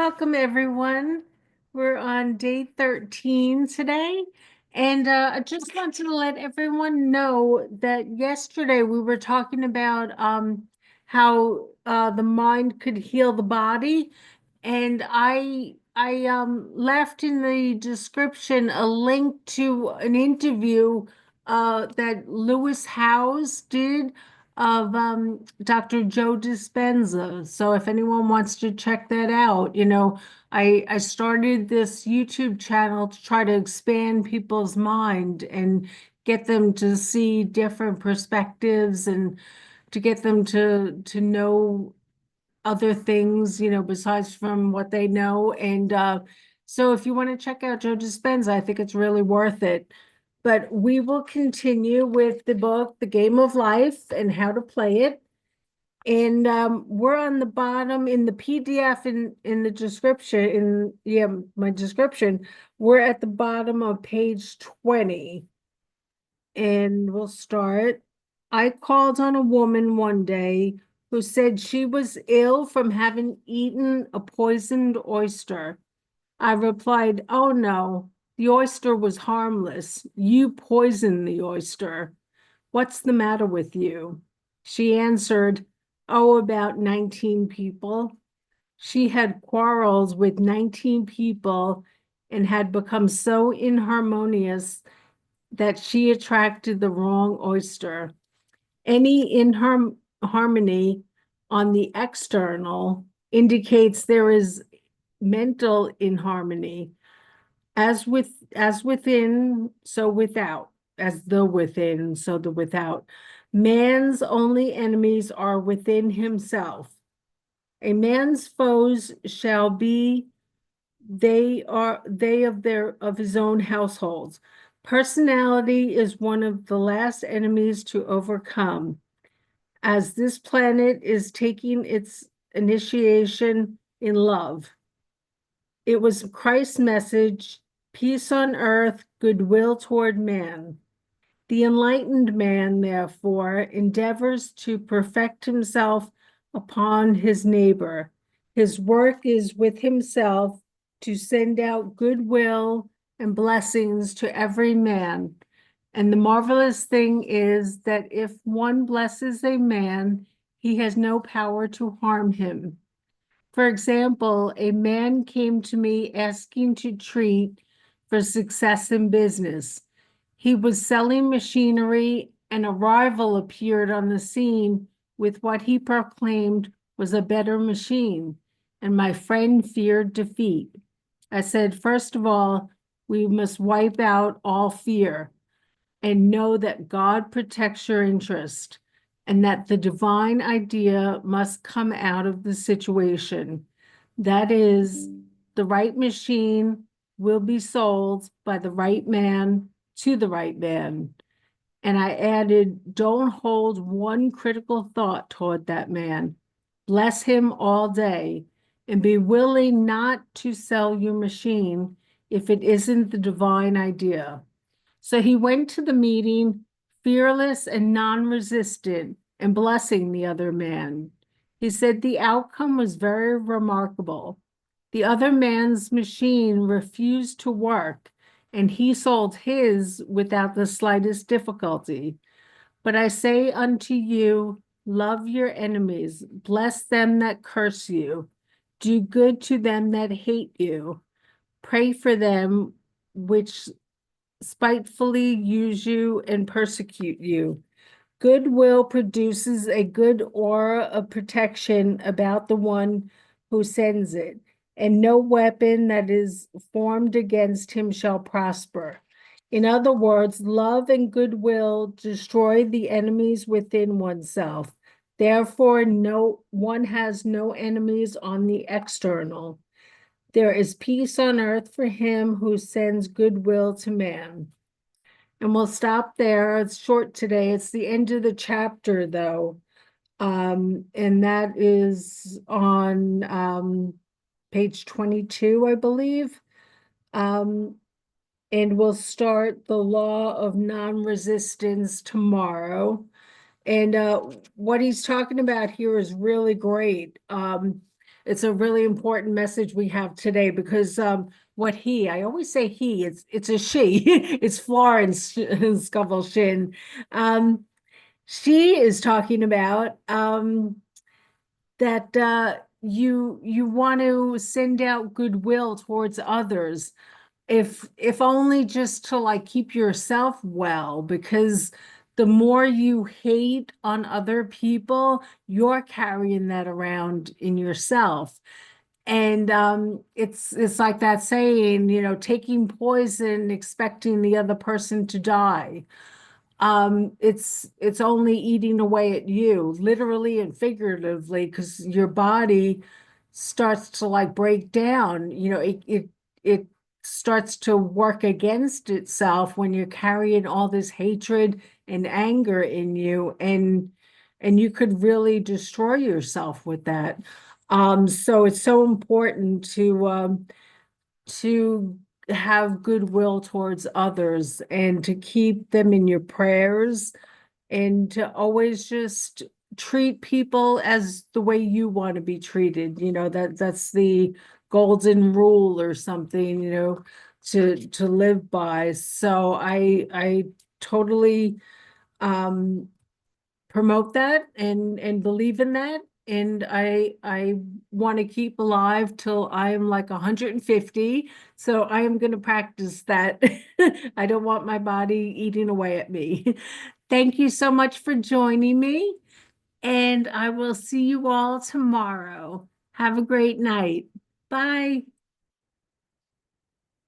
welcome everyone. We're on day 13 today, and I just wanted to let everyone know that yesterday we were talking about how the mind could heal the body, and I left in the description a link to an interview that Lewis Howes did of Dr. Joe Dispenza. So if anyone wants to check that out, I started this YouTube channel to try to expand people's mind and get them to see different perspectives and to get them to know other things, besides from what they know. And so if you want to check out Joe Dispenza, I think it's really worth it. But we will continue with the book, The Game of Life and How to Play It. And we're on the bottom in the PDF in the description, my description, we're at the bottom of page 20. And we'll start. I called on a woman one day who said she was ill from having eaten a poisoned oyster. I replied, "Oh no, the oyster was harmless. You poisoned the oyster. What's the matter with you?" She answered, "Oh, about 19 people." She had quarrels with 19 people and had become so inharmonious that she attracted the wrong oyster. Any inharmony on the external indicates there is mental inharmony. As within, so without, as the within, so the without. Man's only enemies are within himself. A man's foes shall be they of his own households. Personality is one of the last enemies to overcome. As this planet is taking its initiation in love. It was Christ's message, peace on earth, goodwill toward man. The enlightened man, therefore, endeavors to perfect himself upon his neighbor. His work is with himself to send out goodwill and blessings to every man. And the marvelous thing is that if one blesses a man, he has no power to harm him. For example, a man came to me asking to treat for success in business. He was selling machinery, and a rival appeared on the scene with what he proclaimed was a better machine, and my friend feared defeat. I said, first of all, we must wipe out all fear and know that God protects your interest and that the divine idea must come out of the situation. That is, the right machine will be sold by the right man to the right man. And I added, don't hold one critical thought toward that man. Bless him all day and be willing not to sell your machine if it isn't the divine idea. So he went to the meeting fearless and non-resistant and blessing the other man. He said the outcome was very remarkable. The other man's machine refused to work, and he sold his without the slightest difficulty. But I say unto you, love your enemies, bless them that curse you, do good to them that hate you, pray for them which spitefully use you and persecute you. Goodwill produces a good aura of protection about the one who sends it, and no weapon that is formed against him shall prosper. In other words, love and goodwill destroy the enemies within oneself. Therefore, no one has no enemies on the external. There is peace on earth for him who sends goodwill to man. And we'll stop there. It's short today. It's the end of the chapter, though. And that is on page 22, I believe. And we'll start the law of non-resistance tomorrow. And what he's talking about here is really great. it's a really important message we have today because I always say he, it's a she, it's Florence Scovel Shinn. Um, she is talking about that you want to send out goodwill towards others, if only just to like keep yourself well, because the more you hate on other people, you're carrying that around in yourself. And it's like that saying, taking poison, expecting the other person to die. It's only eating away at you, literally and figuratively, because your body starts to like break down. It starts to work against itself when you're carrying all this hatred and anger in you, and you could really destroy yourself with that. So it's so important to have goodwill towards others and to keep them in your prayers, and to always just treat people as the way you want to be treated. That's the golden rule or something, to live by. So I totally um promote that and believe in that. And I want to keep alive till I am like 150. So I am going to practice that. I don't want my body eating away at me. Thank you so much for joining me, and I will see you all tomorrow. Have a great night. Bye.